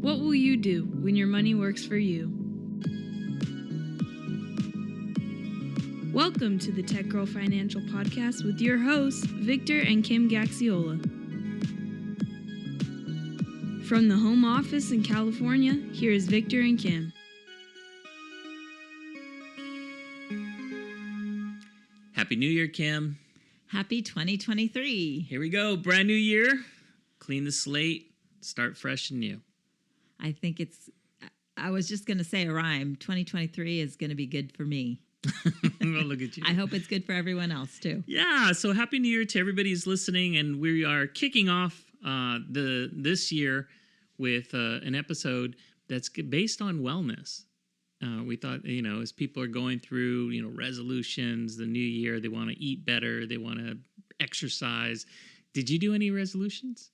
What will you do when your money works for you? Welcome to the Tech Girl Financial Podcast with your hosts, Victor and Kim Gaxiola. From the home office in California, here is Victor and Kim. Happy New Year, Kim. Happy 2023. Here we go. Brand new year. Clean the slate. Start fresh and new. I was just going to say a rhyme. 2023 is going to be good for me. Well, look at you. I hope it's good for everyone else, too. Yeah. So happy New Year to everybody who's listening. And we are kicking off this year with an episode that's based on wellness. We thought, as people are going through, resolutions, the new year, they want to eat better, they want to exercise. Did you do any resolutions?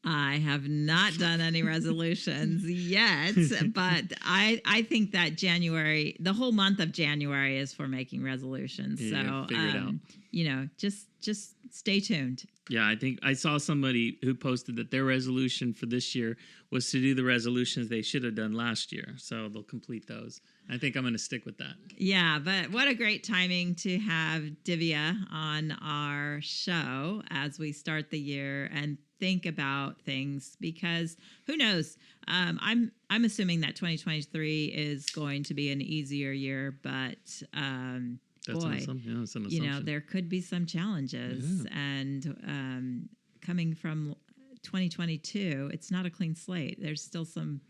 I have not done any resolutions yet, but I think that January, the whole month of January is for making resolutions. Yeah, so, figure it out. Just stay tuned. Yeah, I think I saw somebody who posted that their resolution for this year was to do the resolutions they should have done last year. So they'll complete those. I think I'm going to stick with that. Yeah, but what a great timing to have Divya on our show as we start the year and think about things, because who knows? I'm assuming that 2023 is going to be an easier year, but That's an assumption. There could be some challenges, and coming from 2022, it's not a clean slate. There's still some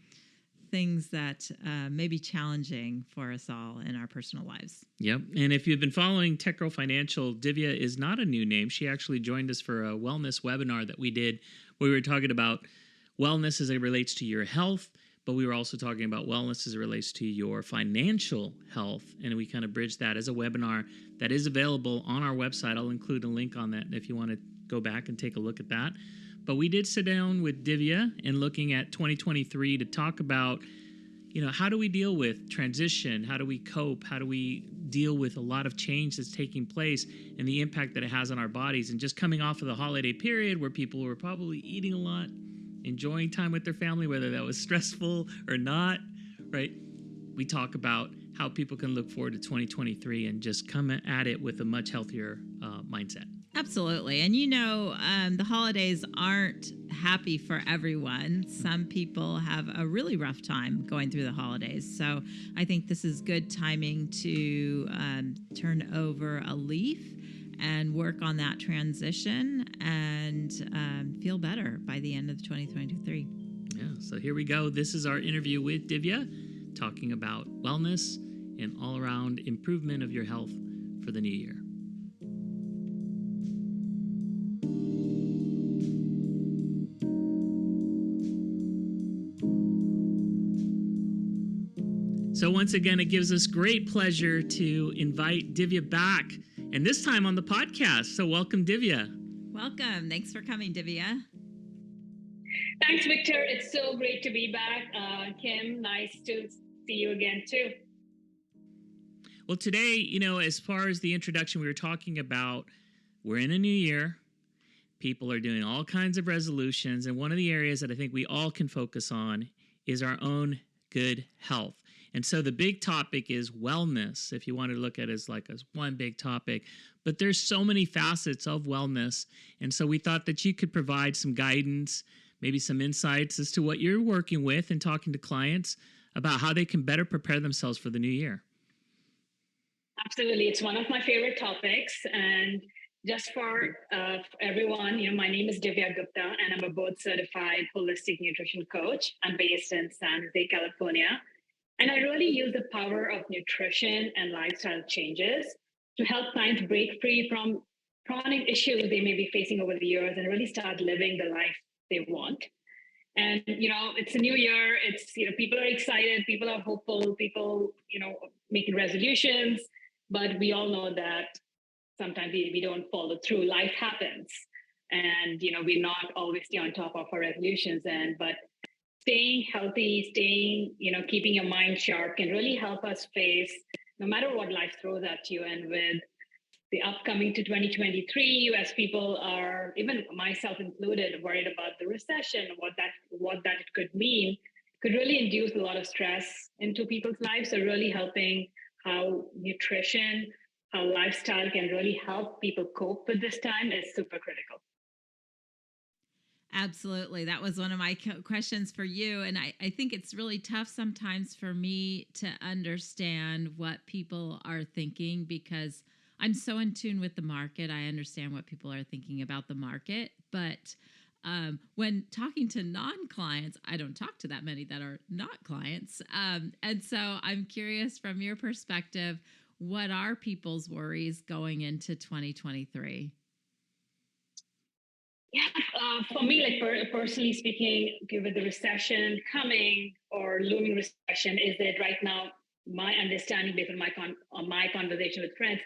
things that may be challenging for us all in our personal lives. Yep. And if you've been following Tech Girl Financial, Divya is not a new name. She actually joined us for a wellness webinar that we did where we were talking about wellness as it relates to your health, but we were also talking about wellness as it relates to your financial health. And we kind of bridged that as a webinar that is available on our website. I'll include a link on that if you want to go back and take a look at that. But we did sit down with Divya and looking at 2023 to talk about, how do we deal with transition? How do we cope? How do we deal with a lot of change that's taking place and the impact that it has on our bodies? And just coming off of the holiday period where people were probably eating a lot, enjoying time with their family, whether that was stressful or not, right? We talk about how people can look forward to 2023 and just come at it with a much healthier mindset. Absolutely. And the holidays aren't happy for everyone. Some people have a really rough time going through the holidays. So I think this is good timing to turn over a leaf and work on that transition and feel better by the end of 2023. Yeah, so here we go. This is our interview with Divya, talking about wellness and all-around improvement of your health for the new year. So once again, it gives us great pleasure to invite Divya back, and this time on the podcast. So welcome, Divya. Welcome. Thanks for coming, Divya. Thanks, Victor. It's so great to be back. Kim, nice to see you again, too. Well, today, as far as the introduction, we were talking about we're in a new year. People are doing all kinds of resolutions, and one of the areas that I think we all can focus on is our own good health. And so the big topic is wellness, if you want to look at it as one big topic. But there's so many facets of wellness. And so we thought that you could provide some guidance, maybe some insights as to what you're working with and talking to clients about how they can better prepare themselves for the new year. Absolutely. It's one of my favorite topics. And just for everyone, my name is Divya Gupta, and I'm a board-certified holistic nutrition coach. I'm based in San Jose, California. And I really use the power of nutrition and lifestyle changes to help clients break free from chronic issues they may be facing over the years and really start living the life they want. And, it's a new year. It's, people are excited. People are hopeful. People, making resolutions. But we all know that sometimes we don't follow through. Life happens. And, we're not always on top of our resolutions. But staying healthy, keeping your mind sharp can really help us face no matter what life throws at you. And with the upcoming to 2023, as people are, even myself included, worried about the recession, what that it could mean could really induce a lot of stress into people's lives. So really helping how nutrition, how lifestyle can really help people cope with this time is super critical. Absolutely. That was one of my questions for you. And I think it's really tough sometimes for me to understand what people are thinking because I'm so in tune with the market. I understand what people are thinking about the market. But when talking to non-clients, I don't talk to that many that are not clients. And so I'm curious from your perspective, what are people's worries going into 2023? Yeah, for me, like personally speaking, with the recession coming or looming recession, is that right now my understanding based on my conversation with friends,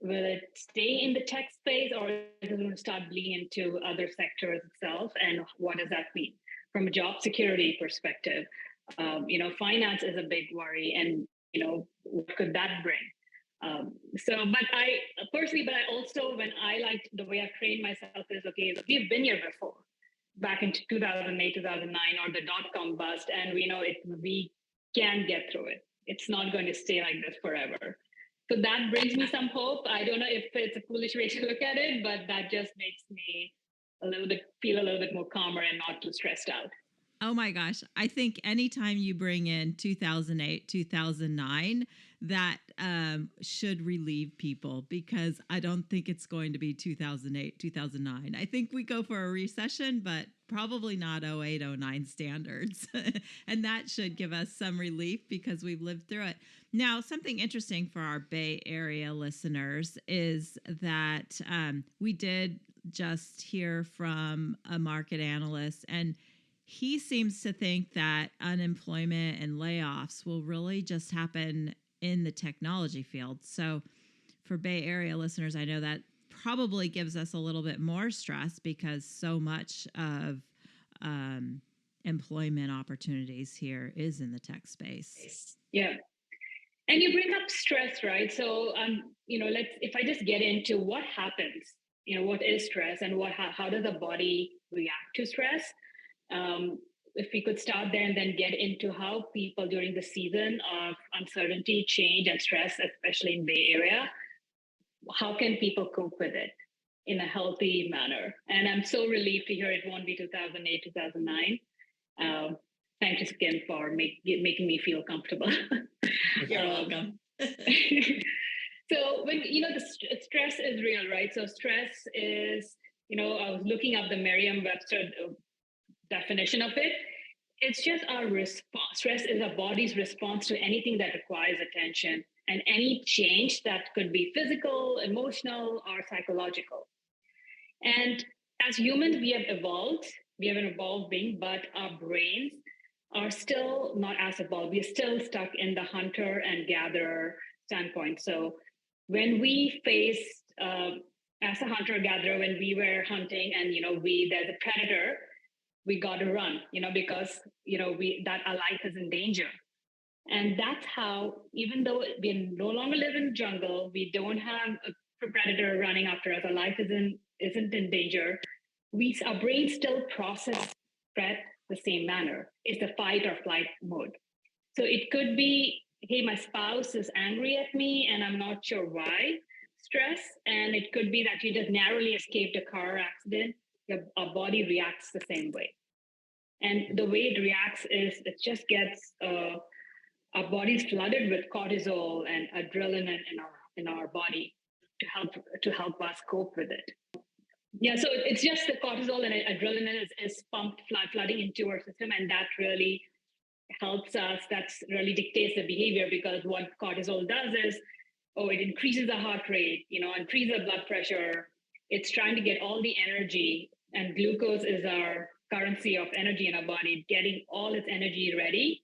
will it stay in the tech space or is it going to start bleeding into other sectors itself? And what does that mean from a job security perspective? Finance is a big worry, and what could that bring? But I also, when I like the way I've trained myself is, okay, we've been here before, back in 2008, 2009, or the dot-com bust, and we know we can get through it. It's not going to stay like this forever. So that brings me some hope. I don't know if it's a foolish way to look at it, but that just makes me feel a little bit more calmer and not too stressed out. Oh my gosh. I think anytime you bring in 2008, 2009, that should relieve people because I don't think it's going to be 2008, 2009. I think we go for a recession, but probably not 08, 09 standards. And that should give us some relief because we've lived through it. Now, something interesting for our Bay Area listeners is that we did just hear from a market analyst, and he seems to think that unemployment and layoffs will really just happen in the technology field. So for Bay Area listeners, I know that probably gives us a little bit more stress because so much of employment opportunities here is in the tech space. Yeah. And you bring up stress, right? So, if I just get into what happens, what is stress and how does the body react to stress? If we could start there and then get into how people during the season of uncertainty, change, and stress, especially in Bay Area, how can people cope with it in a healthy manner? And I'm so relieved to hear it won't be 2008, 2009. Thank you, Kim, for making me feel comfortable. You're welcome. So when the stress is real, right? So stress is, I was looking up the Merriam-Webster definition of it. It's just our response. Stress is our body's response to anything that requires attention and any change that could be physical, emotional, or psychological. And as humans, we have evolved. We have an evolved being, but our brains are still not as evolved. We're still stuck in the hunter and gatherer standpoint. So when we faced, as a hunter gatherer, when we were hunting and, there's a predator, we got to run, because, that our life is in danger. And that's how, even though we no longer live in the jungle, we don't have a predator running after us, our life isn't in danger, our brains still process threat the same manner. It's the fight or flight mode. So it could be, hey, my spouse is angry at me and I'm not sure why, stress. And it could be that you just narrowly escaped a car accident. Our body reacts the same way. And the way it reacts is it just gets, our body's flooded with cortisol and adrenaline in our body to help us cope with it. Yeah, so it's just the cortisol and adrenaline is pumped, flooding into our system, and that really helps us. That really dictates the behavior, because what cortisol does is, it increases the heart rate, increases the blood pressure. It's trying to get all the energy, and glucose is our currency of energy in our body, getting all its energy ready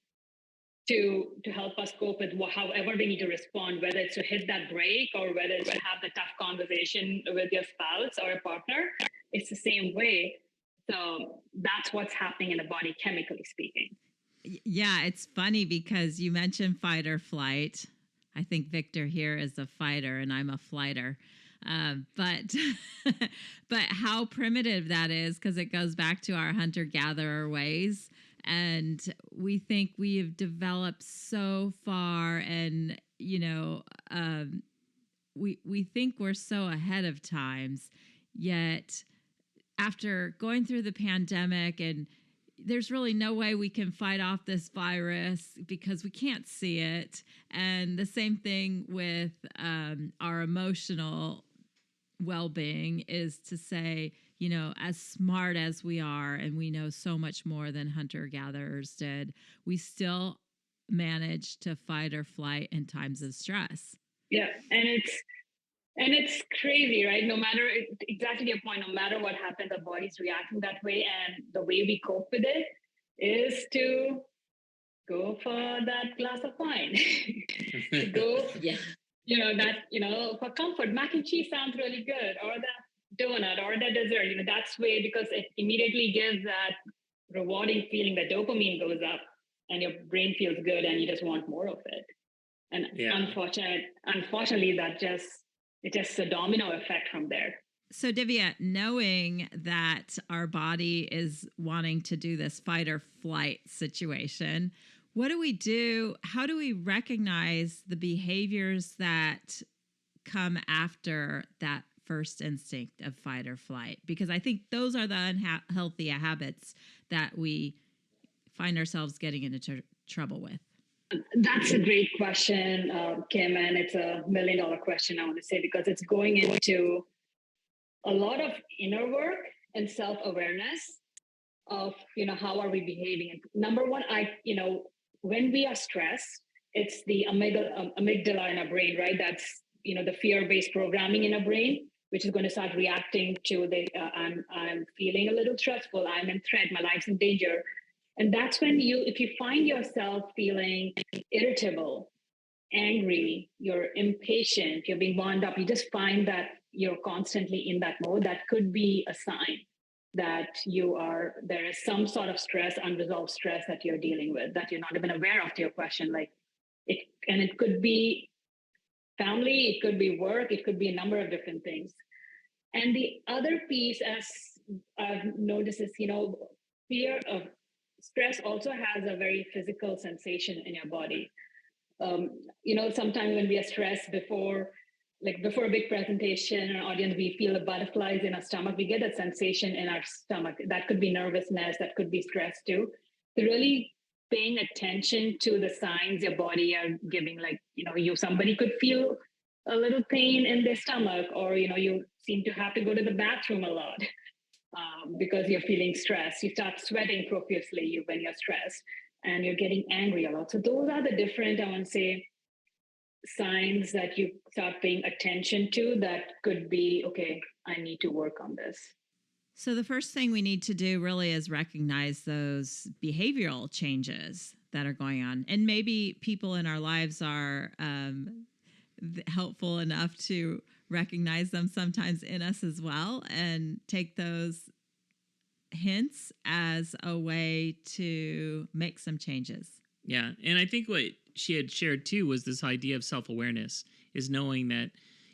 to help us cope with however we need to respond, whether it's to hit that brake or whether it's to have the tough conversation with your spouse or a partner. It's the same way. So that's what's happening in the body, chemically speaking. Yeah, it's funny because you mentioned fight or flight. I think Victor here is a fighter and I'm a flighter. But but how primitive that is, because it goes back to our hunter-gatherer ways. And we think we have developed so far, and we think we're so ahead of times, yet after going through the pandemic, and there's really no way we can fight off this virus because we can't see it. And the same thing with our emotional well-being, is to say, as smart as we are, and we know so much more than hunter-gatherers did, we still manage to fight or flight in times of stress. Yeah, and it's crazy, right? No matter, exactly your point, no matter what happens, the body's reacting that way, and the way we cope with it is to go for that glass of wine, to go, for comfort. Mac and cheese sounds really good, or that donut, or that dessert. That's way, because it immediately gives that rewarding feeling. The dopamine goes up, and your brain feels good, and you just want more of it. And unfortunately, it's just a domino effect from there. So Divya, knowing that our body is wanting to do this fight or flight situation, what do we do? How do we recognize the behaviors that come after that first instinct of fight or flight? Because I think those are the unhealthy habits that we find ourselves getting into trouble with. That's a great question, Kim, and it's $1 million question, I want to say, because it's going into a lot of inner work and self-awareness of, how are we behaving. And number one, when we are stressed, it's the amygdala in our brain, right? That's, the fear-based programming in our brain, which is going to start reacting to I'm feeling a little stressful, I'm in threat, my life's in danger. And that's when if you find yourself feeling irritable, angry, you're impatient, you're being wound up, you just find that you're constantly in that mode, that could be a sign that there is some sort of stress, unresolved stress that you're dealing with, that you're not even aware of, to your question. And it could be family, it could be work, it could be a number of different things. And the other piece, as I've noticed, is, fear of stress also has a very physical sensation in your body. Sometimes when we are stressed before a big presentation or audience, we feel the butterflies in our stomach. We get that sensation in our stomach. That could be nervousness, that could be stress too. So really paying attention to the signs your body are giving, somebody could feel a little pain in their stomach, or, you seem to have to go to the bathroom a lot. Because you're feeling stressed. You start sweating profusely when you're stressed, and you're getting angry a lot. So those are the different, I want to say, signs that you start paying attention to that could be, okay, I need to work on this. So the first thing we need to do really is recognize those behavioral changes that are going on. And maybe people in our lives are helpful enough to recognize them sometimes in us as well, and take those hints as a way to make some changes. Yeah. And I think what she had shared too was this idea of self-awareness, is knowing that,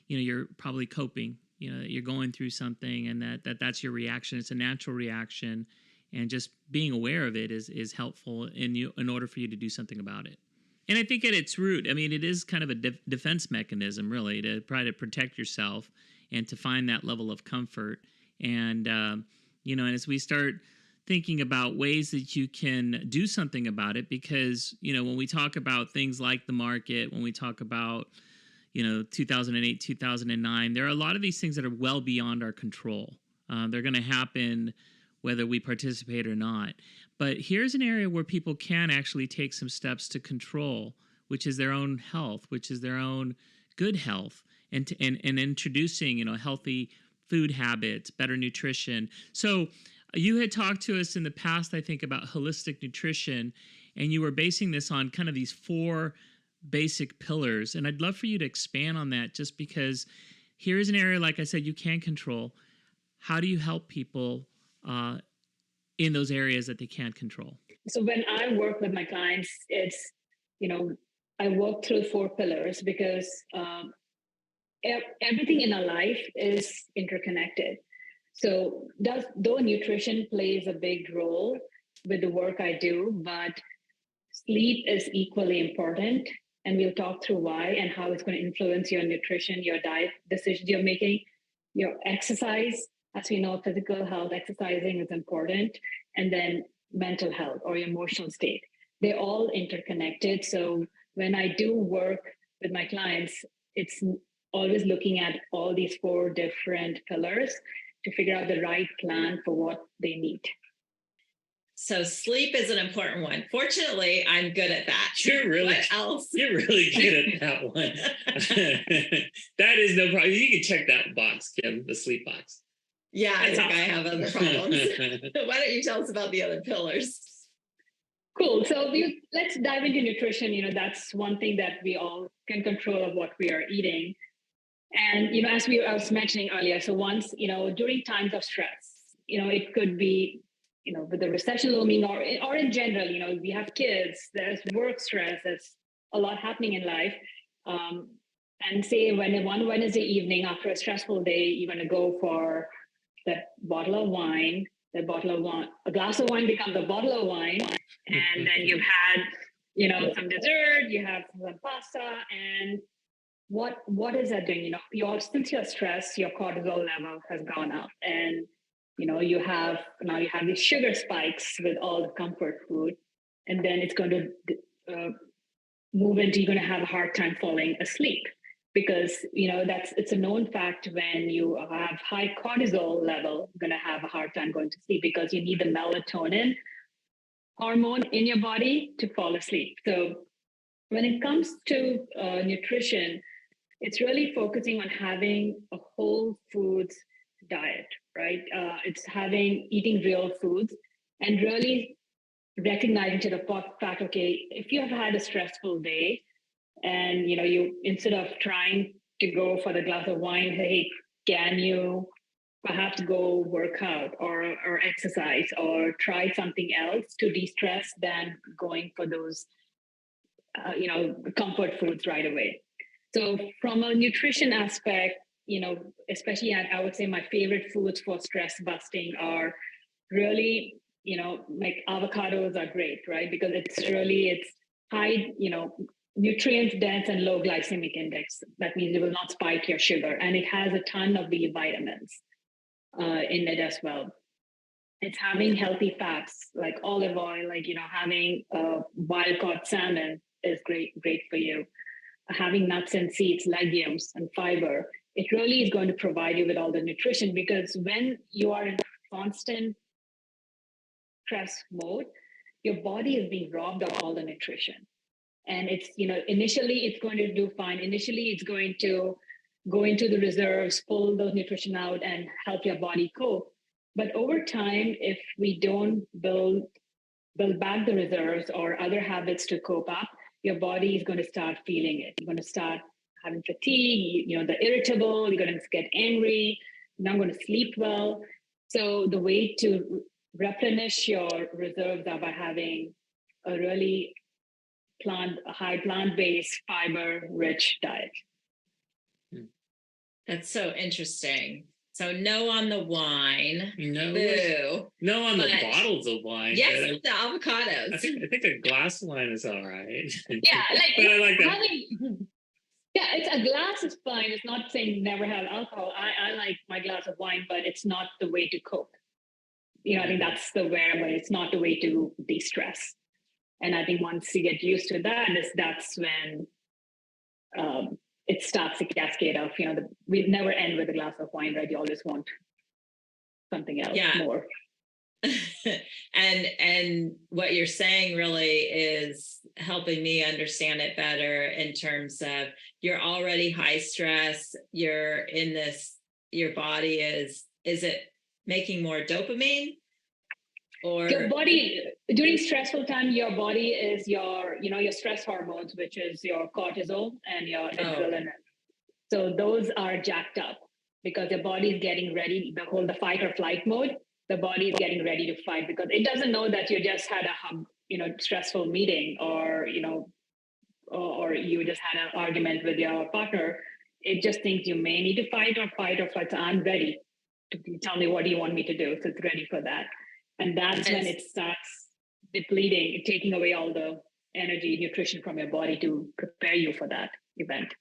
you're probably coping, that you're going through something, and that's your reaction. It's a natural reaction. And just being aware of it is helpful in order for you to do something about it. And I think at its root, it is kind of a defense mechanism, really, to try to protect yourself and to find that level of comfort. And, and as we start thinking about ways that you can do something about it, because, when we talk about things like the market, when we talk about, 2008, 2009, there are a lot of these things that are well beyond our control. They're going to happen whether we participate or not. But here's an area where people can actually take some steps to control, which is their own health, which is their own good health, and introducing, healthy food habits, better nutrition. So you had talked to us in the past, I think, about holistic nutrition, and you were basing this on kind of these 4 basic pillars. And I'd love for you to expand on that, just because here's an area, like I said, you can control. How do you help people in those areas that they can't control? So when I work with my clients, it's, I work through 4 pillars, because everything in our life is interconnected. So though nutrition plays a big role with the work I do, but sleep is equally important. And we'll talk through why and how it's going to influence your nutrition, your diet decisions you're making, your exercise. As we know, physical health, exercising is important. And then mental health or your emotional state. They're all interconnected. So when I do work with my clients, it's always looking at all these four different pillars to figure out the right plan for what they need. So sleep is an important one. Fortunately, I'm good at that. What else? You're really good at that one. That is no problem. You can check that box, Kim, the sleep box. Yeah, I think I have other problems. Why don't you tell us about the other pillars? Cool. So let's dive into nutrition. That's one thing that we all can control of what we are eating. And, as I was mentioning earlier, so once, during times of stress, it could be, with the recession looming or in general, we have kids, there's work stress, there's a lot happening in life. And say when one Wednesday evening after a stressful day, you're going to go for that bottle of wine, a glass of wine becomes a bottle of wine. And then you've had, some dessert, you have some pasta, and what is that doing? Since you're stressed, your cortisol level has gone up, and you have these sugar spikes with all the comfort food, and then it's going to move into you're going to have a hard time falling asleep because it's a known fact when you have high cortisol level, you're going to have a hard time going to sleep because you need the melatonin hormone in your body to fall asleep. So when it comes to nutrition, it's really focusing on having a whole foods diet, right? It's eating real foods and really recognizing to the fact, okay, if you have had a stressful day and, you instead of trying to go for the glass of wine, hey, can you perhaps go work out or exercise or try something else to de-stress than going for those, comfort foods right away. So from a nutrition aspect, especially I would say my favorite foods for stress busting are really, like avocados are great, right? Because it's high, nutrients dense and low glycemic index. That means it will not spike your sugar. And it has a ton of B vitamins in it as well. It's having healthy fats like olive oil, like, having wild caught salmon is great for you. Having nuts and seeds, legumes, and fiber, it really is going to provide you with all the nutrition because when you are in constant stress mode, your body is being robbed of all the nutrition. And it's, initially it's going to do fine. Initially, it's going to go into the reserves, pull those nutrition out and help your body cope. But over time, if we don't build back the reserves or other habits to cope up, your body is going to start feeling it. You're going to start having fatigue, the irritable, you're going to get angry, you're not going to sleep well. So the way to replenish your reserves are by having a really high plant-based, fiber-rich diet. That's so interesting. So no on the wine. No. Boo. No on the bottles of wine. Yes, the avocados. I think a glass of wine is all right. Yeah, but I like that. It's a glass is fine. It's not saying never have alcohol. I like my glass of wine, but it's not the way to cope. I think that's the but it's not the way to de-stress. And I think once you get used to that's when it starts to cascade of, we never end with a glass of wine, right? You always want something else more. And what you're saying really is helping me understand it better in terms of you're already high stress, you're in this, your body is it making more dopamine? Or your body during stressful time, your body is your stress hormones, which is your cortisol and your adrenaline. So those are jacked up because your body is getting ready, the fight or flight mode. The body is getting ready to fight because it doesn't know that you just had a stressful meeting or you just had an argument with your partner. it just thinks you may need to fight or flight. So I'm ready. Tell me, what do you want me to do? So it's ready for that. And that's when it starts depleting, taking away all the energy, nutrition from your body to prepare you for that event.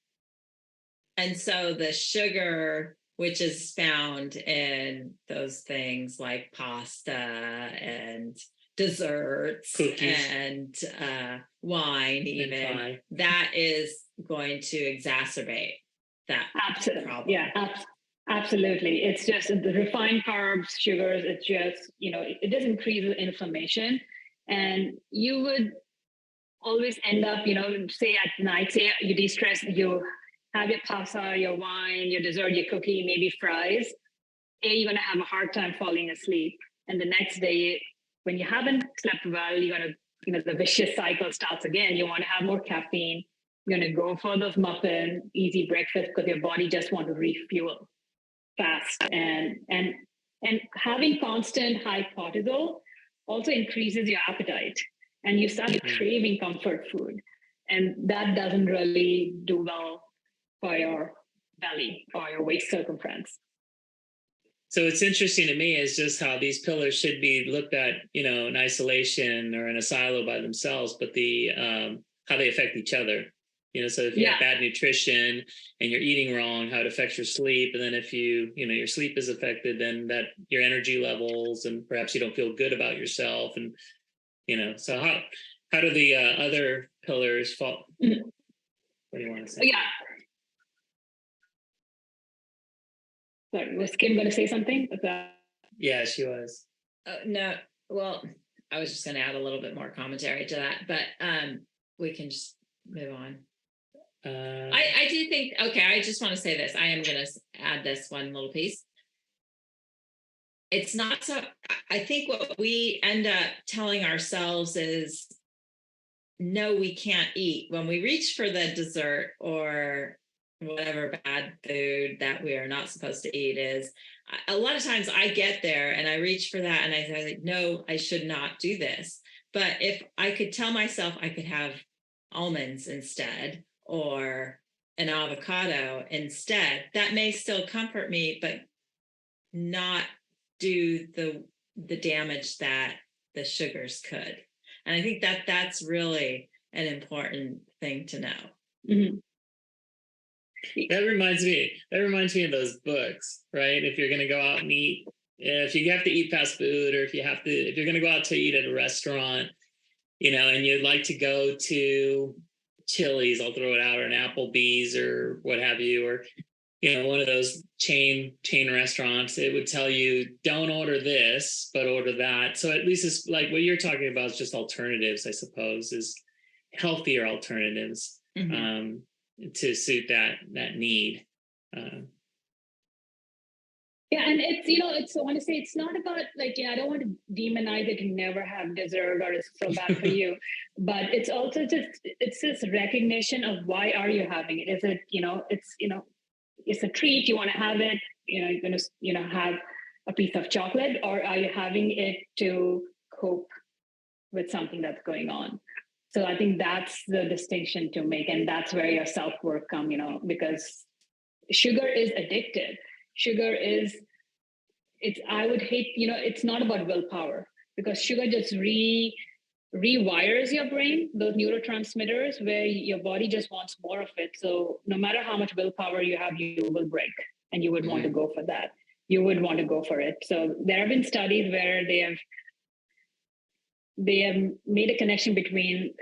And so the sugar, which is found in those things like pasta and desserts, cookies, and wine, even, that is going to exacerbate that problem. Yeah, absolutely. It's just the refined carbs, sugars, it's just, it does increase the inflammation. And you would always end up, say at night, say you de-stress, you have your pasta, your wine, your dessert, your cookie, maybe fries. You're going to have a hard time falling asleep. And the next day, when you haven't slept well, you're going to, the vicious cycle starts again. You want to have more caffeine. You're going to go for those muffin, easy breakfast, because your body just wants to refuel fast. And having constant high cortisol also increases your appetite, and you start craving comfort food. And that doesn't really do well for your belly or your waist circumference. So it's interesting to me is just how these pillars should be looked at, in isolation or in a silo by themselves, but how they affect each other. So if you have bad nutrition and you're eating wrong, how it affects your sleep. And then if your sleep is affected, then that your energy levels, and perhaps you don't feel good about yourself. And, so how do the other pillars fall? What do you want to say? Yeah. Sorry, was Kim going to say something? Yeah, she was. No, well, I was just going to add a little bit more commentary to that, but we can just move on. I do think, I just want to say this. I am going to add this one little piece. It's not so, I think what we end up telling ourselves is, no, we can't eat. When we reach for the dessert or whatever bad food that we are not supposed to eat is, a lot of times I get there and I reach for that and I say, no, I should not do this. But if I could tell myself I could have almonds instead, or an avocado instead, that may still comfort me, but not do the damage that the sugars could. And I think that that's really an important thing to know. Mm-hmm. That reminds me of those books, right? If you're going to go out and eat, if you have to eat fast food, or if you're going to go out to eat at a restaurant, and you'd like to go to Chili's, I'll throw it out, or an Applebee's or what have you, or one of those chain restaurants, it would tell you don't order this, but order that. So at least it's like what you're talking about is just alternatives, I suppose, is healthier alternatives to suit that need. Yeah, and it's I want to say it's not about I don't want to demonize it and never have dessert or it's so bad for you, but it's also it's this recognition of why are you having it? Is it it's a treat, you want to have it, you're going to have a piece of chocolate, or are you having it to cope with something that's going on? So I think that's the distinction to make, and that's where your self-work come, because sugar is addictive. Sugar is, I would hate, it's not about willpower, because sugar just rewires your brain, those neurotransmitters, where your body just wants more of it. So no matter how much willpower you have, you will break, and you would want to go for that. You would want to go for it. So there have been studies where they have made a connection between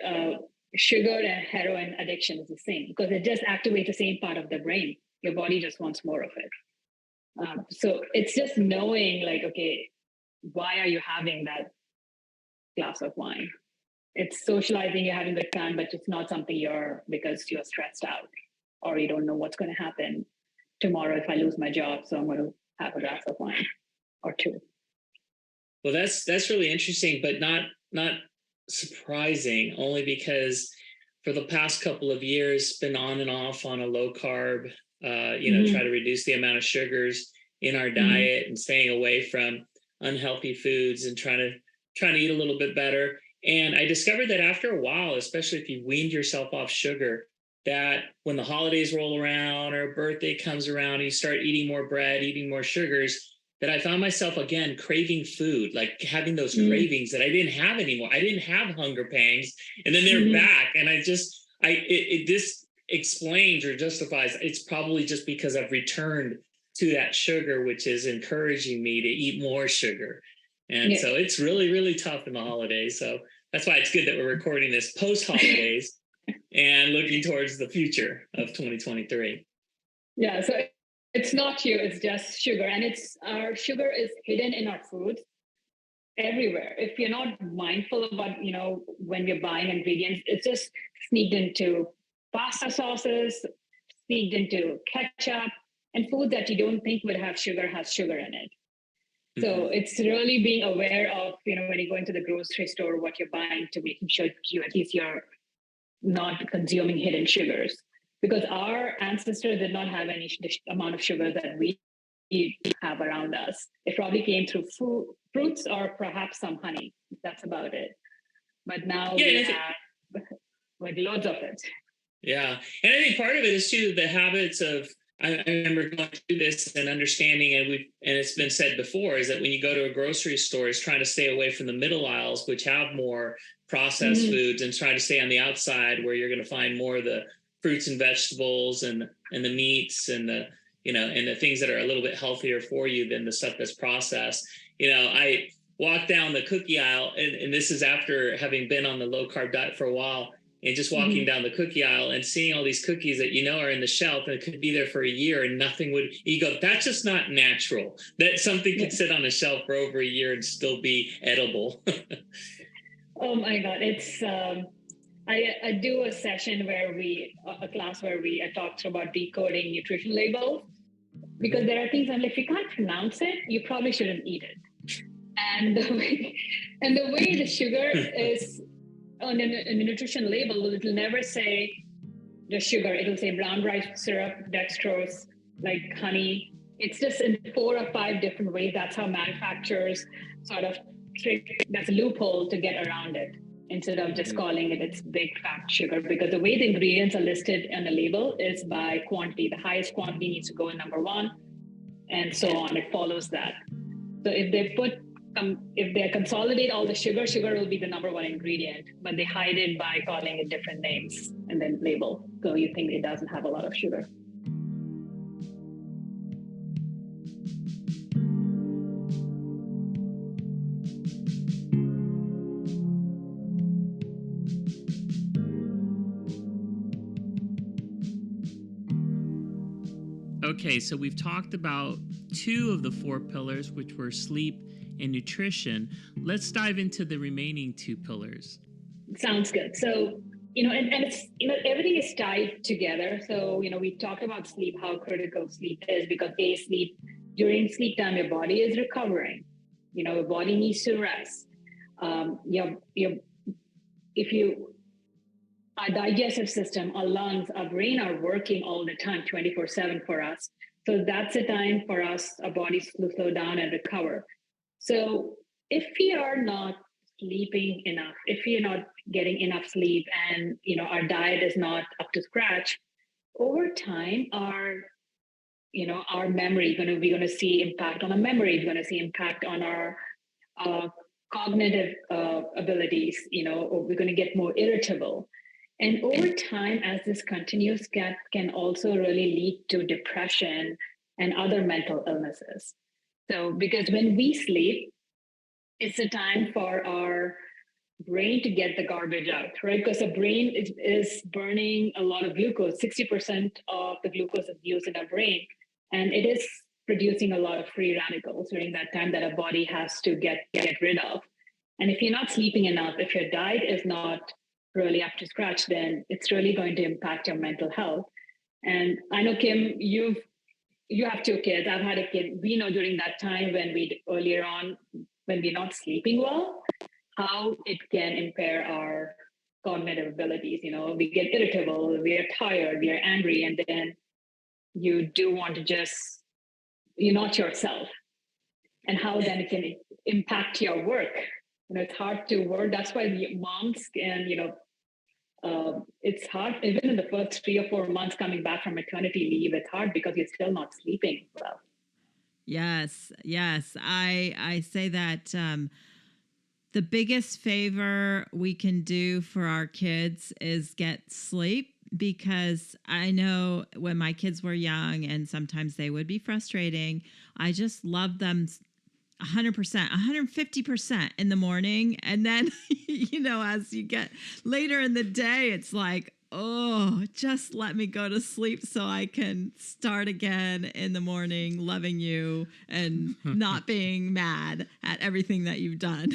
sugar and heroin addiction is the same, because it just activates the same part of the brain. Your body just wants more of it. So it's just knowing okay, why are you having that glass of wine? It's socializing, you're having a good time, but it's not something because you're stressed out or you don't know what's going to happen tomorrow if I lose my job. So I'm going to have a glass of wine or two. Well, that's really interesting, but not surprising, only because for the past couple of years, been on and off on a low carb, try to reduce the amount of sugars in our diet and staying away from unhealthy foods and trying to eat a little bit better. And I discovered that after a while, especially if you weaned yourself off sugar, that when the holidays roll around or a birthday comes around and you start eating more bread, eating more sugars, that I found myself again craving food, like having those cravings that I didn't have anymore. I didn't have hunger pangs, and then they're back. And this explains or justifies it's probably just because I've returned to that sugar, which is encouraging me to eat more sugar. And so it's really, really tough in the holidays. So that's why it's good that we're recording this post holidays and looking towards the future of 2023. Yeah, so it's not you, it's just sugar. And our sugar is hidden in our foods everywhere. If you're not mindful about, when we're buying ingredients, it's just sneaked into pasta sauces, sneaked into ketchup, and food that you don't think would have sugar has sugar in it. So it's really being aware of, when you go into the grocery store, what you're buying, to making sure you're not consuming hidden sugars. Because our ancestors did not have any amount of sugar that we have around us. It probably came through fruits or perhaps some honey. That's about it. But now we have like loads of it. Yeah. And I think part of it is too the habits of, I remember going through this and understanding, and it's been said before, is that when you go to a grocery store, is trying to stay away from the middle aisles, which have more processed foods, and try to stay on the outside where you're going to find more of the fruits and vegetables and the meats and the and the things that are a little bit healthier for you than the stuff that's processed. I walked down the cookie aisle, and this is after having been on the low carb diet for a while, and just walking down the cookie aisle and seeing all these cookies that are in the shelf and it could be there for a year and nothing would, you go, that's just not natural. That something could sit on a shelf for over a year and still be edible. Oh my God. It's, I do a session a class where I talk about decoding nutrition labels, because there are things, and if you can't pronounce it, you probably shouldn't eat it. And the way the sugar is on a nutrition label, it'll never say the sugar. It'll say brown rice syrup, dextrose, like honey. It's just in 4 or 5 different ways. That's how manufacturers sort of that's a loophole to get around it, instead of just calling it its big fat sugar. Because the way the ingredients are listed on the label is by quantity. The highest quantity needs to go in number 1, and so on. It follows that. So if they consolidate all the sugar will be the number 1 ingredient, but they hide it by calling it different names and then label. So you think it doesn't have a lot of sugar. Okay, so we've talked about 2 of the 4 pillars, which were sleep and nutrition. Let's dive into the remaining 2 pillars. Sounds good. So, and it's, everything is tied together. So, we talked about sleep, how critical sleep is, because during sleep time, your body is recovering. Your body needs to rest. Our digestive system, our lungs, our brain are working all the time, 24/7 for us. So that's a time for us, our bodies to slow down and recover. So if we are not sleeping enough, if we are not getting enough sleep, and our diet is not up to scratch, over time our memory, we're going to see impact on our memory, we're going to see impact on our cognitive abilities, or we're going to get more irritable. And over time, as this continues, can also really lead to depression and other mental illnesses. So, because when we sleep, it's a time for our brain to get the garbage out, right? Because the brain is burning a lot of glucose. 60% of the glucose is used in our brain, and it is producing a lot of free radicals during that time that our body has to get rid of. And if you're not sleeping enough, if your diet is not really up to scratch, then it's really going to impact your mental health. And I know, Kim, you have 2 kids. I've had a kid. We know during that time when we're not sleeping well, how it can impair our cognitive abilities. We get irritable, we are tired, we are angry, and then you do want to you're not yourself. And how then it can impact your work. It's hard to work. That's why moms and it's hard, even in the first 3 or 4 months coming back from maternity leave, it's hard because you're still not sleeping well. Yes, yes. I say that the biggest favor we can do for our kids is get sleep, because I know when my kids were young and sometimes they would be frustrating, I just love them 100%, 150% in the morning. And then, as you get later in the day, it's like, oh, just let me go to sleep so I can start again in the morning, loving you and not being mad at everything that you've done.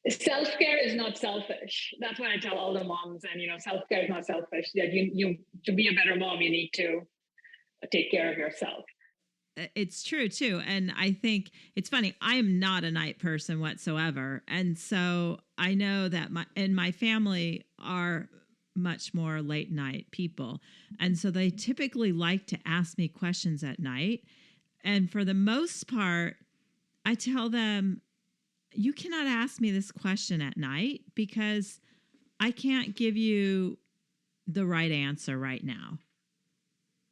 Self-care is not selfish. That's what I tell all the moms. And, self-care is not selfish. That you to be a better mom, you need to take care of yourself. It's true too. And I think it's funny. I am not a night person whatsoever. And so I know that my family are much more late night people. And so they typically like to ask me questions at night. And for the most part, I tell them, you cannot ask me this question at night because I can't give you the right answer right now.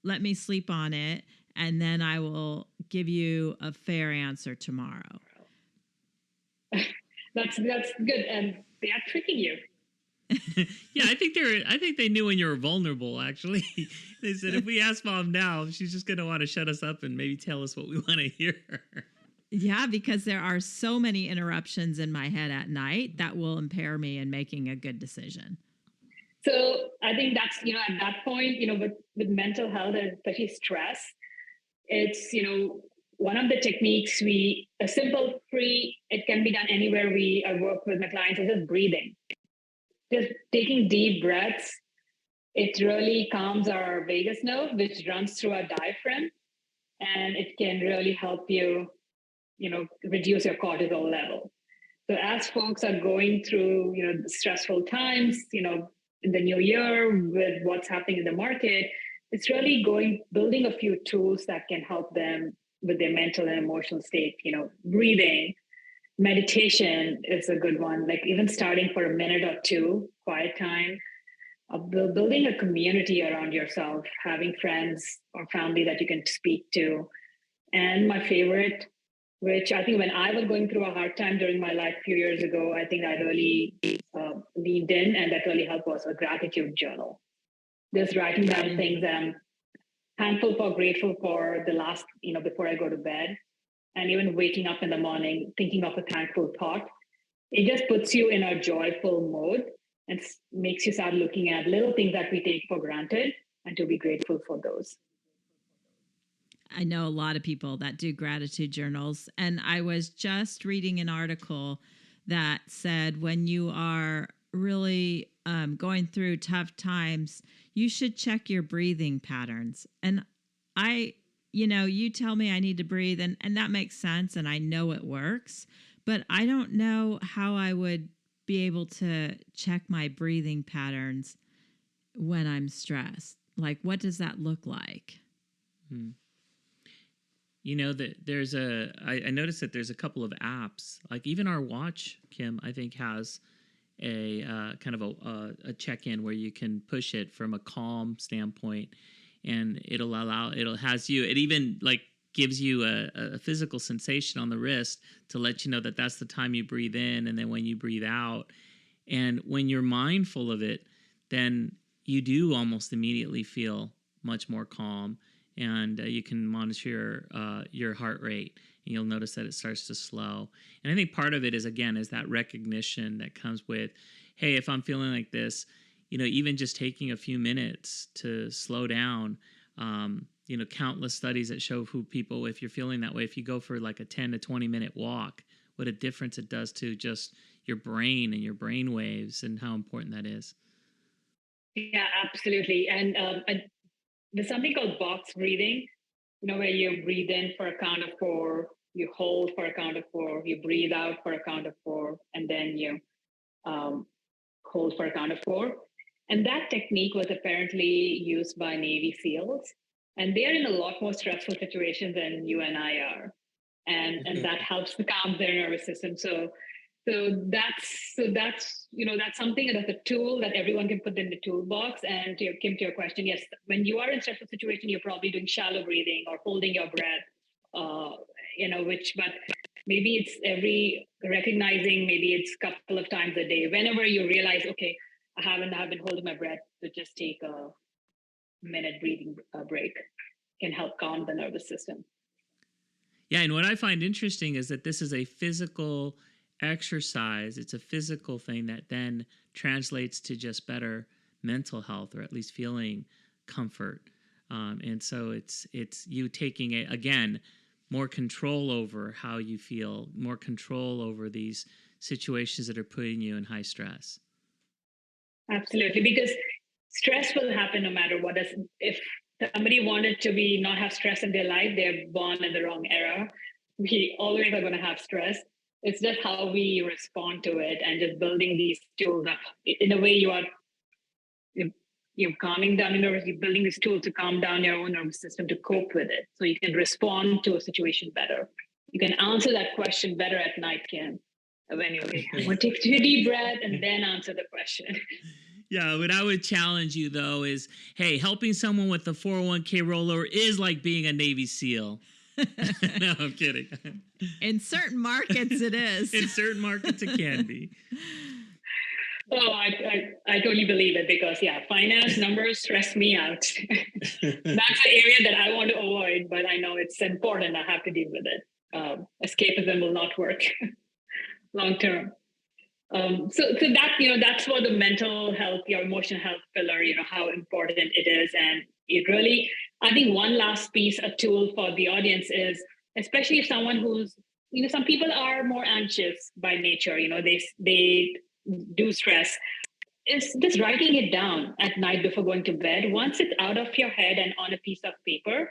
Let me sleep on it, and then I will give you a fair answer tomorrow. That's good. And they are tricking you. Yeah, I think they knew when you were vulnerable, actually. They said, if we ask mom now, she's just going to want to shut us up and maybe tell us what we want to hear. Yeah, because there are so many interruptions in my head at night that will impair me in making a good decision. So I think that's, at that point, with mental health and especially stress, it's, one of the techniques a simple free, it can be done anywhere I work with my clients, is just breathing. Just taking deep breaths. It really calms our vagus nerve, which runs through our diaphragm. And it can really help you, reduce your cortisol level. So as folks are going through, stressful times, in the new year with what's happening in the market, it's really building a few tools that can help them with their mental and emotional state. Breathing, meditation is a good one. Like even starting for a minute or two, quiet time, building a community around yourself, having friends or family that you can speak to. And my favorite, which I think when I was going through a hard time during my life a few years ago, I think I really leaned in, and that really helped, was a gratitude journal. Just writing down things that I'm thankful for, grateful for the last, before I go to bed. And even waking up in the morning, thinking of a thankful thought. It just puts you in a joyful mode and makes you start looking at little things that we take for granted and to be grateful for those. I know a lot of people that do gratitude journals. And I was just reading an article that said when you are really going through tough times, you should check your breathing patterns. And you tell me I need to breathe, and that makes sense. And I know it works, but I don't know how I would be able to check my breathing patterns when I'm stressed. Like, what does that look like? That I noticed that there's a couple of apps, like even our watch, Kim, I think has a kind of a check-in where you can push it from a calm standpoint, and it even like gives you a physical sensation on the wrist to let you know that that's the time you breathe in, and then when you breathe out. And when you're mindful of it, then you do almost immediately feel much more calm. And you can monitor your heart rate, and you'll notice that it starts to slow. And I think part of it is that recognition that comes with, hey, if I'm feeling like this, even just taking a few minutes to slow down. Countless studies that show people, if you're feeling that way, if you go for like a 10 to 20 minute walk, what a difference it does to just your brain and your brain waves, and how important that is. Yeah, absolutely. And there's something called box breathing, where you breathe in for a count of 4, you hold for a count of 4, you breathe out for a count of 4, and then you hold for a count of 4. And that technique was apparently used by Navy SEALs. And they're in a lot more stressful situations than you and I are. And that helps to calm their nervous system. So That's something that's a tool that everyone can put in the toolbox. And Kim, to your question, yes, when you are in a stressful situation, you're probably doing shallow breathing or holding your breath, but maybe it's recognizing, maybe it's a couple of times a day, whenever you realize, okay, I have been holding my breath, to just take a minute breathing break can help calm the nervous system. Yeah, and what I find interesting is that this is a physical exercise. It's a physical thing that then translates to just better mental health, or at least feeling comfort. And so it's you taking again more control over how you feel, more control over these situations that are putting you in high stress. Absolutely, because stress will happen no matter what. If somebody wanted to not have stress in their life, they're born in the wrong era. We always are going to have stress. It's just how we respond to it, and just building these tools up. In a way, you're calming down your nervous. You're building these tools to calm down your own nervous system to cope with it, so you can respond to a situation better. You can answer that question better at night, Ken. Anyway, I'm going to take a deep breath and then answer the question. Yeah, what I would challenge you, though, is, hey, helping someone with a 401k rollover is like being a Navy SEAL. No, I'm kidding. In certain markets, it is. In certain markets, it can be. Oh, I totally believe it, because, finance numbers stress me out. That's an area that I want to avoid, but I know it's important. I have to deal with it. Escapism will not work long term. So that's for the mental health, your emotional health pillar, how important it is. And it really, I think one last piece, a tool for the audience is, especially if someone who's, some people are more anxious by nature, they do stress, is just writing it down at night before going to bed. Once it's out of your head and on a piece of paper,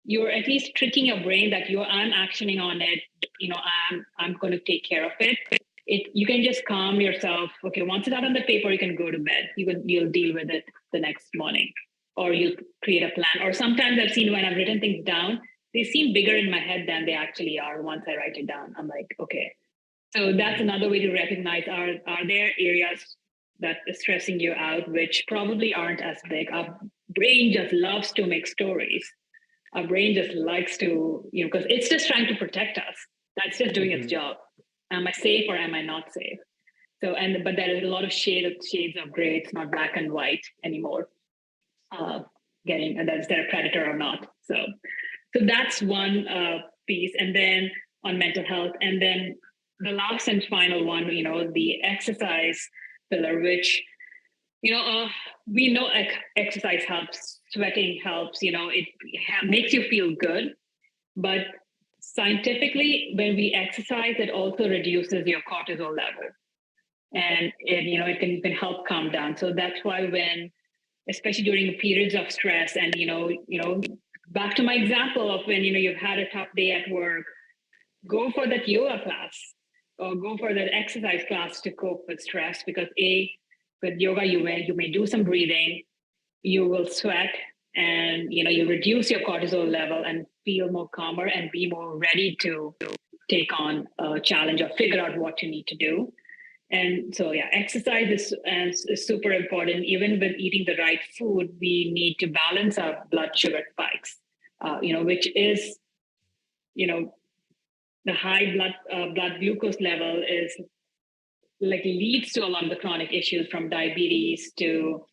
you're at least tricking your brain that I'm actioning on it. I'm going to take care of it. You can just calm yourself. Okay, once it's out on the paper, you can go to bed. You'll deal with it the next morning, or you'll create a plan. Or sometimes I've seen when I've written things down, they seem bigger in my head than they actually are once I write it down. I'm like, okay. So that's another way to recognize, are there areas that is stressing you out, which probably aren't as big. Our brain just loves to make stories. Our brain just likes to, because it's just trying to protect us. That's just doing its job. Am I safe or am I not safe? So, but there is a lot of shades of gray. It's not black and white anymore. Is there a predator or not? So that's one piece. And then on mental health, and then the last and final one, the exercise pillar, which we know exercise helps, sweating helps. It makes you feel good, but scientifically, when we exercise, it also reduces your cortisol level, and it can help calm down. So that's why especially during periods of stress, and back to my example of when you've had a tough day at work, go for that yoga class or go for that exercise class to cope with stress, because with yoga you may do some breathing, you will sweat, and you reduce your cortisol level and feel more calmer and be more ready to take on a challenge or figure out what you need to do. And so exercise is super important. Even with eating the right food, we need to balance our blood sugar spikes, which is the high blood glucose level is leads to a lot of the chronic issues, from diabetes to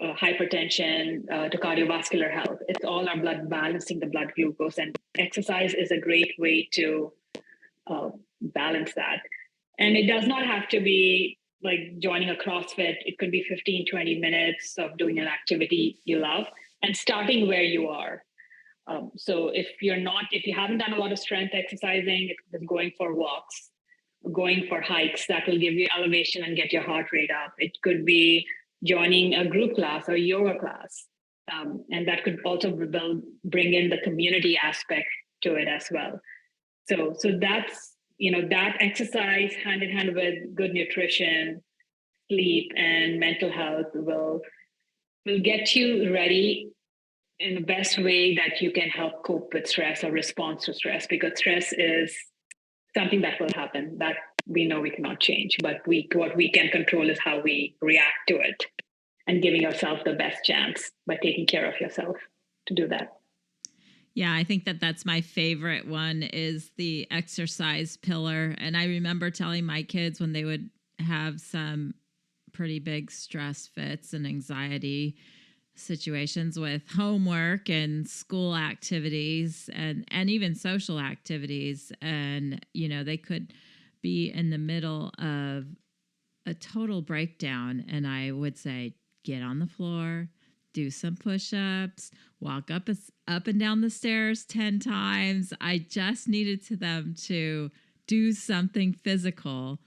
hypertension to cardiovascular health. It's all our blood, balancing the blood glucose, and exercise is a great way to balance that. And it does not have to be like joining a CrossFit. It could be 15-20 minutes of doing an activity you love, and starting where you are. So if you haven't done a lot of strength exercising, it's going for walks, going for hikes. That will give you elevation and get your heart rate up. It could be joining a group class or yoga class. And that could also bring in the community aspect to it as well. So that's, that exercise hand in hand with good nutrition, sleep, and mental health will get you ready in the best way that you can help cope with stress or respond to stress, because stress is something that will happen. That we know we cannot change, but what we can control is how we react to it and giving yourself the best chance by taking care of yourself to do that. Yeah, I think that that's my favorite one is the exercise pillar. And I remember telling my kids when they would have some pretty big stress fits and anxiety situations with homework and school activities and even social activities. And, you know, they could be in the middle of a total breakdown. And I would say, get on the floor, do some push-ups, walk up and down the stairs 10 times. I just needed them to do something physical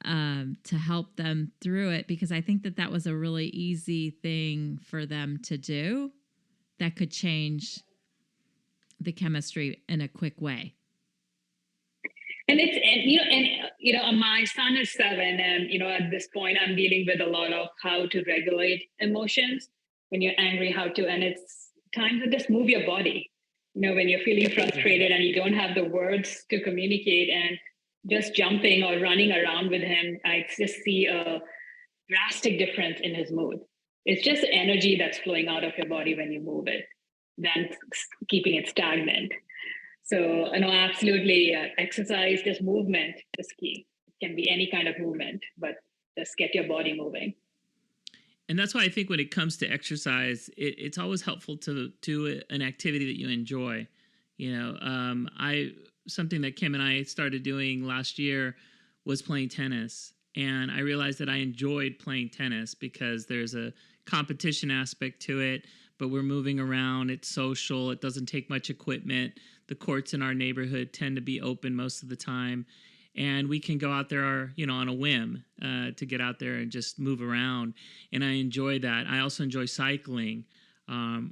to help them through it, because I think that was a really easy thing for them to do that could change the chemistry in a quick way. And my son is 7, and at this point I'm dealing with a lot of how to regulate emotions when you're angry, and it's time to just move your body. When you're feeling frustrated and you don't have the words to communicate, and just jumping or running around with him, I just see a drastic difference in his mood. It's just energy that's flowing out of your body when you move it, than keeping it stagnant. So, absolutely, exercise, just movement is key. It can be any kind of movement, but just get your body moving. And that's why I think when it comes to exercise, it's always helpful to do an activity that you enjoy. Something that Kim and I started doing last year was playing tennis. And I realized that I enjoyed playing tennis because there's a competition aspect to it, but we're moving around. It's social. It doesn't take much equipment. The courts in our neighborhood tend to be open most of the time. And we can go out there, on a whim to get out there and just move around. And I enjoy that. I also enjoy cycling,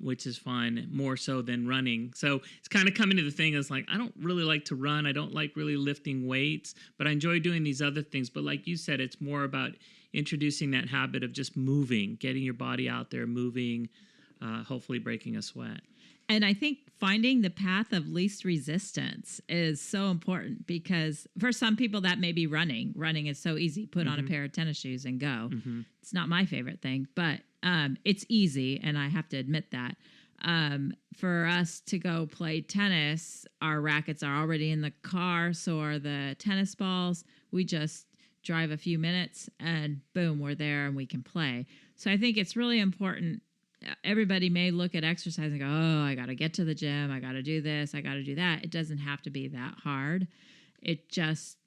which is fun, more so than running. So it's kind of coming to the thing is like, I don't really like to run. I don't like really lifting weights, but I enjoy doing these other things. But like you said, it's more about introducing that habit of just moving, getting your body out there, moving, hopefully breaking a sweat. And I think finding the path of least resistance is so important, because for some people that may be running. Running is so easy. Put on a pair of tennis shoes and go. Mm-hmm. It's not my favorite thing, but it's easy, and I have to admit that. For us to go play tennis, our rackets are already in the car, so are the tennis balls. We just drive a few minutes and boom, we're there and we can play. So I think it's really important. Everybody may look at exercise and go, oh, I got to get to the gym. I got to do this. I got to do that. It doesn't have to be that hard. It just,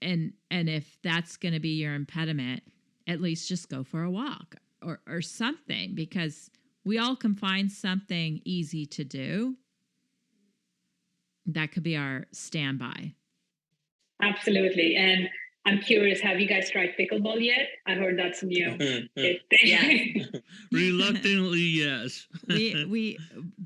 and if that's going to be your impediment, at least just go for a walk or something, because we all can find something easy to do. That could be our standby. Absolutely. And I'm curious, have you guys tried pickleball yet? I heard that's new. Yeah. Reluctantly, yes.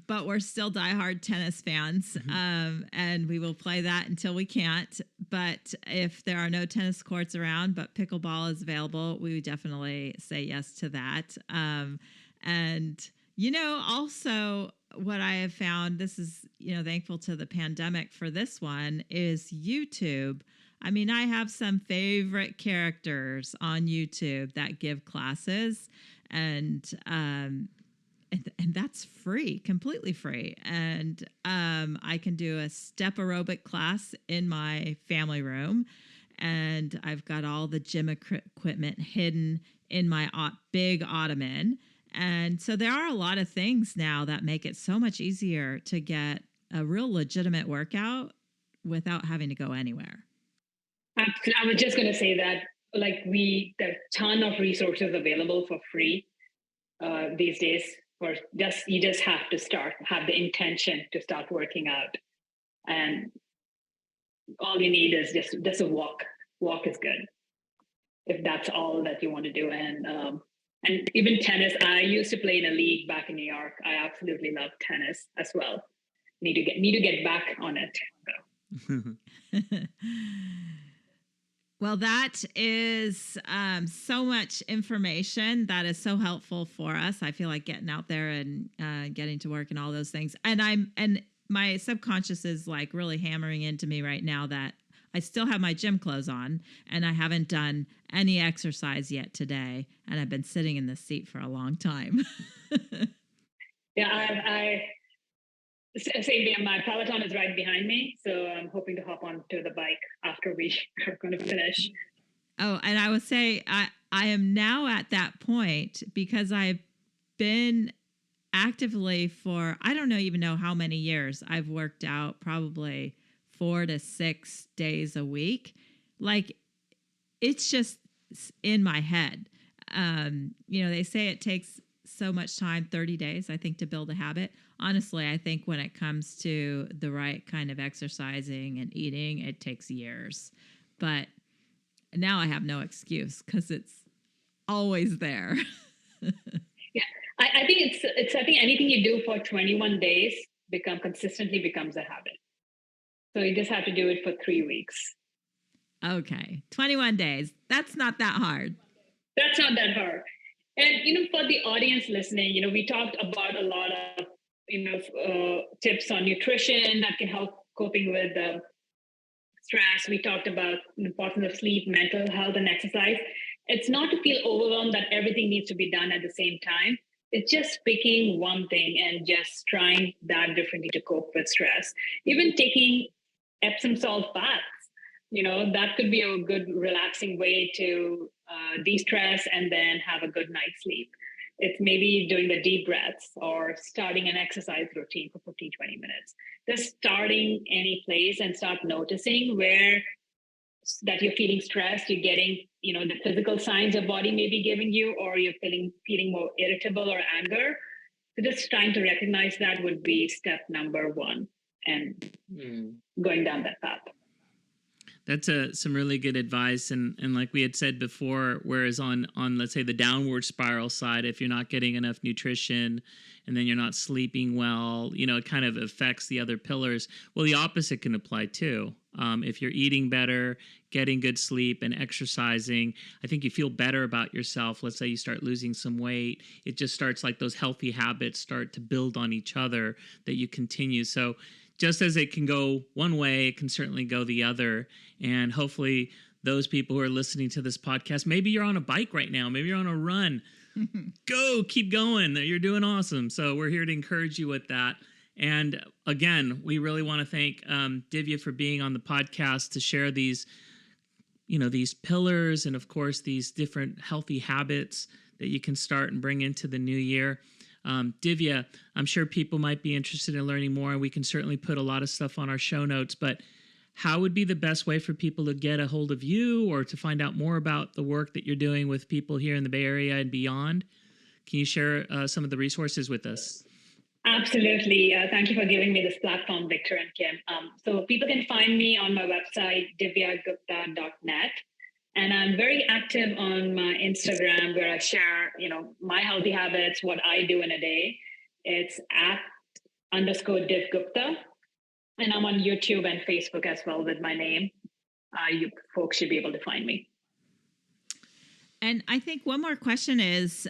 But we're still diehard tennis fans, and we will play that until we can't. But if there are no tennis courts around, but pickleball is available, we would definitely say yes to that. And also what I have found, this is, thankful to the pandemic for this one, is YouTube. I mean, I have some favorite characters on YouTube that give classes, and that's free, completely free. And I can do a step aerobic class in my family room, and I've got all the gym equipment hidden in my big ottoman. And so there are a lot of things now that make it so much easier to get a real legitimate workout without having to go anywhere. I was just going to say that, there's a ton of resources available for free these days. You just have to have the intention to start working out, and all you need is just a walk. Walk is good if that's all that you want to do. And even tennis. I used to play in a league back in New York. I absolutely love tennis as well. Need to get back on it. So. Well, that is so much information that is so helpful for us. I feel like getting out there and getting to work and all those things. And my subconscious is like really hammering into me right now that I still have my gym clothes on, and I haven't done any exercise yet today, and I've been sitting in this seat for a long time. Yeah, same day. My Peloton is right behind me, so I'm hoping to hop onto the bike after we are going to finish. Oh, and I would say I am now at that point because I've been actively for, I don't even know how many years. I've worked out probably 4 to 6 days a week. Like, it's just in my head. They say it takes so much time, 30 days, I think, to build a habit. Honestly, I think when it comes to the right kind of exercising and eating, it takes years. But now I have no excuse because it's always there. Yeah, I think I think anything you do for 21 days consistently becomes a habit. So you just have to do it for 3 weeks. Okay, 21 days. That's not that hard. That's not that hard. And for the audience listening, we talked about a lot of tips on nutrition that can help coping with stress. We talked about the importance of sleep, mental health, and exercise. It's not to feel overwhelmed that everything needs to be done at the same time. It's just picking one thing and just trying that differently to cope with stress. Even taking Epsom salt baths, that could be a good relaxing way to de-stress and then have a good night's sleep. It's maybe doing the deep breaths or starting an exercise routine for 15, 20 minutes. Just starting any place and start noticing where that you're feeling stressed, you're getting, the physical signs your body may be giving you, or you're feeling more irritable or anger. So just trying to recognize that would be step number 1 and going down that path. That's some really good advice, and like we had said before, whereas on let's say the downward spiral side, if you're not getting enough nutrition and then you're not sleeping well, it kind of affects the other pillars. Well, the opposite can apply too. If you're eating better, getting good sleep, and exercising, I think you feel better about yourself. Let's say you start losing some weight. It just starts like those healthy habits start to build on each other that you continue. So just as it can go one way, it can certainly go the other. And hopefully those people who are listening to this podcast, maybe you're on a bike right now, maybe you're on a run, go, keep going. You're doing awesome. So we're here to encourage you with that. And again, we really want to thank Divya for being on the podcast to share these, these pillars and of course these different healthy habits that you can start and bring into the new year. Divya, I'm sure people might be interested in learning more, and we can certainly put a lot of stuff on our show notes, but how would be the best way for people to get a hold of you or to find out more about the work that you're doing with people here in the Bay Area and beyond? Can you share some of the resources with us? Absolutely. Thank you for giving me this platform, Victor and Kim. So people can find me on my website, divyagupta.net. And I'm very active on my Instagram where I share, my healthy habits, what I do in a day. It's @_Div Gupta. And I'm on YouTube and Facebook as well with my name. You folks should be able to find me. And I think one more question is,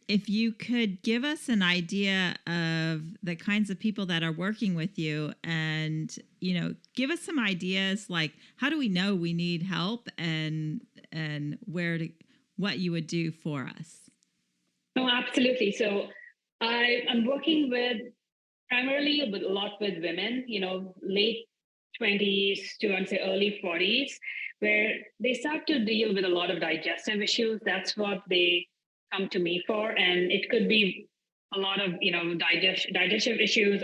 if you could give us an idea of the kinds of people that are working with you and, give us some ideas, like how do we know we need help and what you would do for us? Oh, absolutely. So I'm working primarily a lot with women, late 20s to I'd say early 40s, where they start to deal with a lot of digestive issues. That's what they come to me for, and it could be a lot of digestive issues,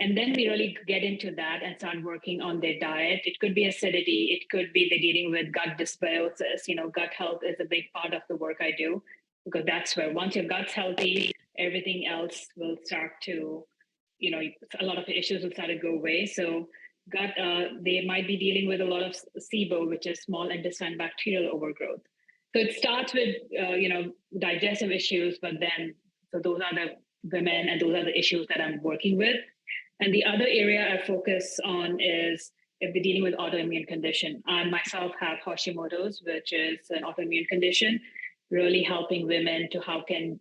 and then we really get into that and start working on their diet. It could be acidity, it could be they're dealing with gut dysbiosis. Gut health is a big part of the work I do, because that's where once your gut's healthy, everything else will start to, a lot of the issues will start to go away. So gut, they might be dealing with a lot of SIBO, which is small intestine bacterial overgrowth. So it starts with, digestive issues, but then, so those are the women and those are the issues that I'm working with. And the other area I focus on is if they're dealing with autoimmune condition. I myself have Hashimoto's, which is an autoimmune condition, really helping women to how can,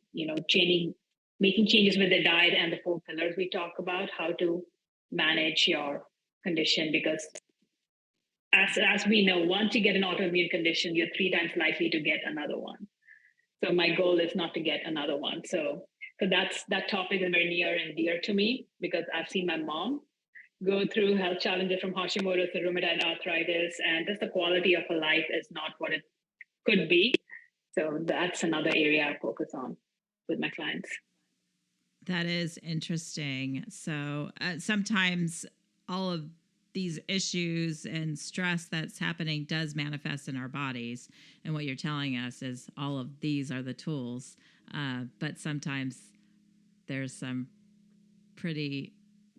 making changes with their diet and the 4 pillars we talk about, how to manage your condition, because as we know, once you get an autoimmune condition, you're 3 times likely to get another one. So my goal is not to get another one. So that topic is very near and dear to me because I've seen my mom go through health challenges from Hashimoto's to rheumatoid arthritis, and just the quality of her life is not what it could be. So that's another area I focus on with my clients. That is interesting. So sometimes all of these issues and stress that's happening does manifest in our bodies. And what you're telling us is all of these are the tools. But sometimes there's some pretty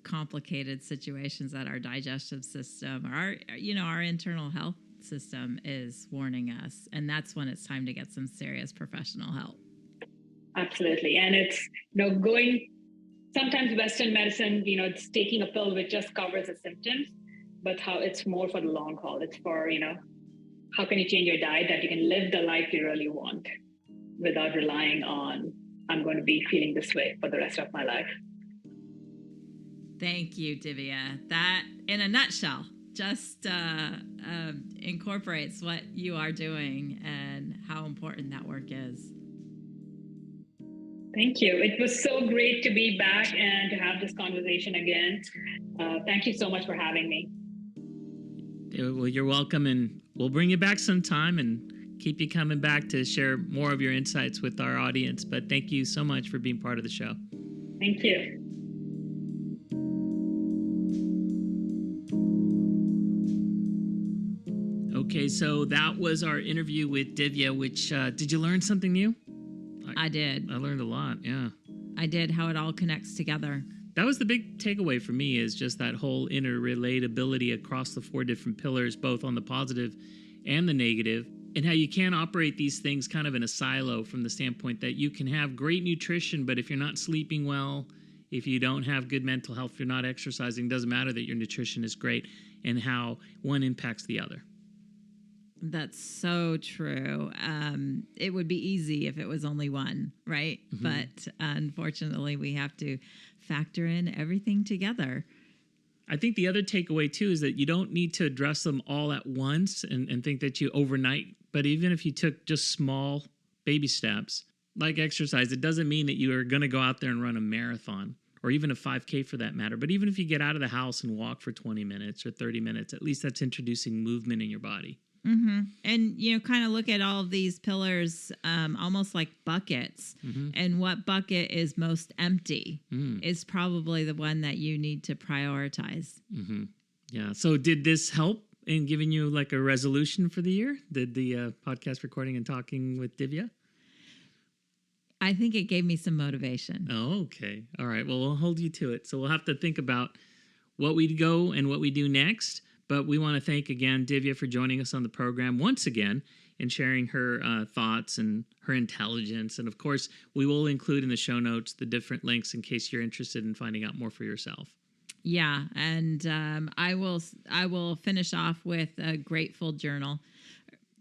complicated situations that our digestive system or our internal health system is warning us. And that's when it's time to get some serious professional help. Absolutely. And it's, going, sometimes Western medicine, it's taking a pill which just covers the symptoms, but how it's more for the long haul. It's for, how can you change your diet that you can live the life you really want without relying on, I'm going to be feeling this way for the rest of my life. Thank you, Divya. That, in a nutshell, just incorporates what you are doing and how important that work is. Thank you. It was so great to be back and to have this conversation again. Thank you so much for having me. Well, you're welcome, and we'll bring you back sometime and keep you coming back to share more of your insights with our audience. But thank you so much for being part of the show. Thank you. Okay, so that was our interview with Divya, which, did you learn something new? I did. I learned a lot, yeah. I did, how it all connects together. That was the big takeaway for me, is just that whole interrelatability across the 4 different pillars, both on the positive and the negative, and how you can't operate these things kind of in a silo from the standpoint that you can have great nutrition, but if you're not sleeping well, if you don't have good mental health, if you're not exercising, it doesn't matter that your nutrition is great, and how one impacts the other. That's so true. It would be easy if it was only one, right? Mm-hmm. But unfortunately, we have to factor in everything together. I think the other takeaway, too, is that you don't need to address them all at once and think that you overnight. But even if you took just small baby steps, like exercise, it doesn't mean that you are going to go out there and run a marathon or even a 5K for that matter. But even if you get out of the house and walk for 20 minutes or 30 minutes, at least that's introducing movement in your body. Mm-hmm. And, kind of look at all of these pillars almost like buckets. Mm-hmm. And what bucket is most empty is probably the one that you need to prioritize. Mm-hmm. Yeah. So did this help in giving you like a resolution for the year? Did the podcast recording and talking with Divya? I think it gave me some motivation. Oh, okay. All right. Well, we'll hold you to it. So we'll have to think about what we go and what we do next. But we want to thank again Divya for joining us on the program once again and sharing her thoughts and her intelligence. And of course, we will include in the show notes the different links in case you're interested in finding out more for yourself. Yeah, and I will finish off with a grateful journal.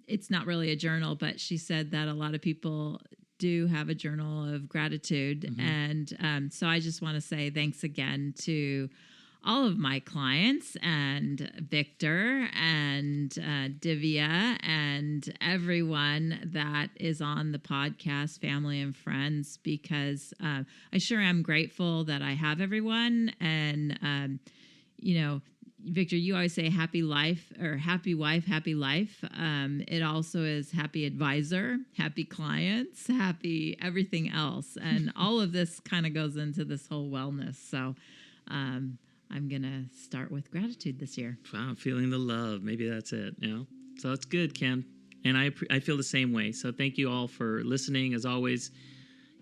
It's not really a journal, but she said that a lot of people do have a journal of gratitude. Mm-hmm. And so I just want to say thanks again to all of my clients and Victor and Divya and everyone that is on the podcast, family and friends, because I sure am grateful that I have everyone. And, Victor, you always say happy life or happy wife, happy life. It also is happy advisor, happy clients, happy everything else. And all of this kind of goes into this whole wellness. So, I'm going to start with gratitude this year. Wow, feeling the love. Maybe that's it, So it's good, Kim. And I feel the same way. So thank you all for listening. As always,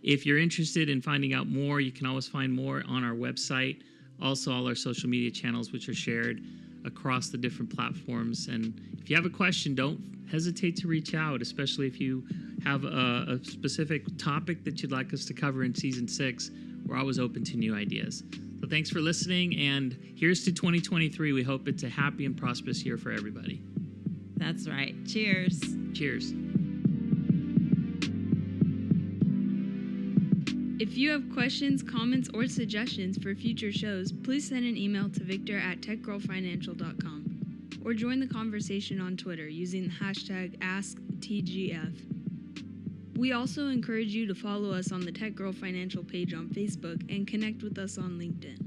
if you're interested in finding out more, you can always find more on our website. Also, all our social media channels, which are shared across the different platforms. And if you have a question, don't hesitate to reach out, especially if you have a specific topic that you'd like us to cover in Season 6. We're always open to new ideas. So thanks for listening, and here's to 2023. We hope it's a happy and prosperous year for everybody. That's right. Cheers. Cheers. If you have questions, comments, or suggestions for future shows, please send an email to victor@techgirlfinancial.com or join the conversation on Twitter using the hashtag AskTGF. We also encourage you to follow us on the Tech Girl Financial page on Facebook and connect with us on LinkedIn.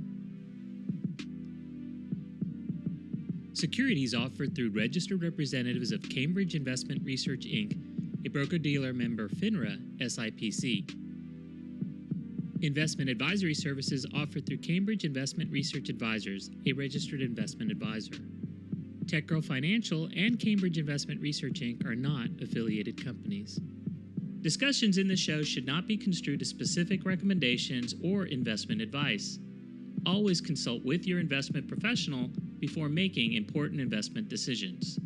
Securities offered through registered representatives of Cambridge Investment Research, Inc., a broker-dealer member FINRA, SIPC. Investment advisory services offered through Cambridge Investment Research Advisors, a registered investment advisor. Tech Girl Financial and Cambridge Investment Research, Inc. are not affiliated companies. Discussions in the show should not be construed as specific recommendations or investment advice. Always consult with your investment professional before making important investment decisions.